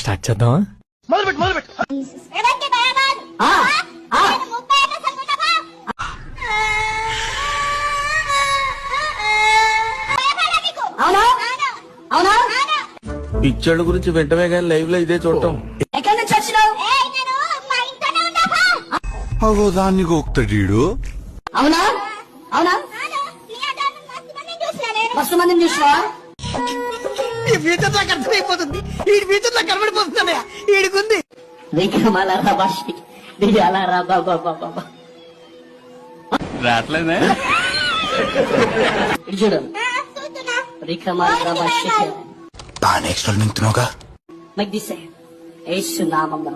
Start చేద్దామా? పిక్చర్ల గురించి వెంటనే కానీ లైవ్ లో ఇదే చూడటం. అగో దాన్ని గోక్తాడు. అవునా అవునా మస్తు మందిని చూసినా ఈ ఫ్యూచర్ నాకు అర్థమైపోతుంది. ఈ ఫ్యూచర్ నాకు కనబడిపోతుంది. ఈడుకుంది రావట్లేదే చూడు తానే ఎక్స్ట్రా నింటున్నావుగా. Like this, యేసు నామమున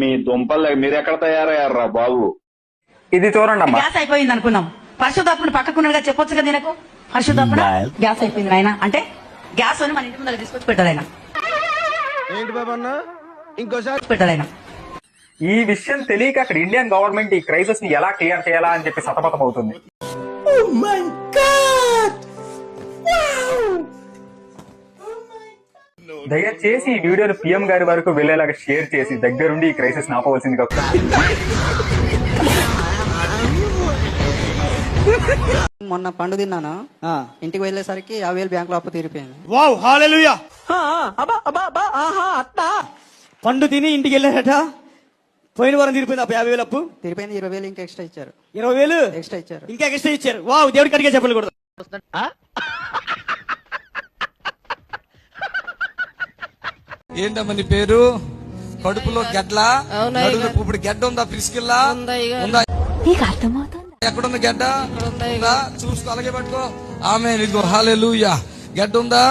మీ దుంపలు మీరు ఎక్కడ తయారయ్యారా బాబు? ఇది చూడండి అమ్మా. గ్యాస్ అయిపోయింది అనుకున్నాం. పరిశుద్ధాత్మను పక్కకున్నాడుగా చెప్పొచ్చు కదా దీనికి. పరిశుద్ధాత్మ గ్యాస్ అయిపోయింది ఆయన అంటే గ్యాస్ అని మన ఇంటి ముందు తీసుకొచ్చి పెట్టాడు ఆయన. ఏంటి బాబా అన్న ఇంకోసారి పెట్టాడు ఆయన. ఈ విషయం తెలియక అక్కడ ఇండియన్ గవర్నమెంట్ ఈ క్రైసిస్ ని ఎలా క్లియర్ చేయాలా అని చెప్పి సతమతం అవుతుంది. దయచేసి ఈ వీడియోని పిఎం గారి వరకు వెళ్లేలాగా షేర్ చేసి దగ్గరుండి ఈ క్రైసిస్ ఆపవలసిందిగా. మొన్న పండు తిన్నాను, ఇంటికి వెళ్ళేసరికి 50,000 బ్యాంక్ లో అప్పు తీరిపోయింది. వావ్ హల్లెలూయా. పండు తిని ఇంటికి వెళ్ళారట. పోయిన వారం తీరిపోయింది 50,000 అప్పు. తీరిపోయింది. 20,000 ఇంకా ఎక్స్ట్రా ఇచ్చారు. 20,000 ఎక్స్ట్రా ఇచ్చారు. ఇంకా ఎక్స్ట్రా ఇచ్చారు. వావ్ దేవుడికి అడిగే చెప్పలు కూడా. ఏంటమ్మా నీ పేరు? కడుపులో గడ్ల, ఇప్పుడు గడ్డ ఉందా? ప్రిస్కిల్లా ఉందా? ఎక్కడుంది గడ్డ? చూసుకో, అలాగే పట్టుకో. ఆమె ఇదిగో హల్లెలూయా. గడ్డ ఉందా?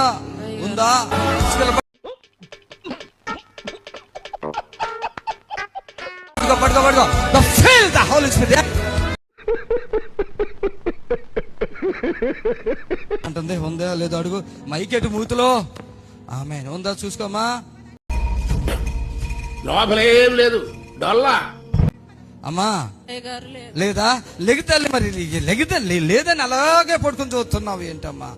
ఉందా? పట్టుకో పట్టుకో. అంటుంది ఉందా లేదో అడుగు. మైకెట్టు మూతులో ఆమె ఉందా చూసుకోమా. లోపలేం లేదు డొల్లా అమ్మా లేదా? లెగితే మరి లెగితే లేదని అలాగే పడుకుని చూస్తున్నావు ఏంటమ్మా?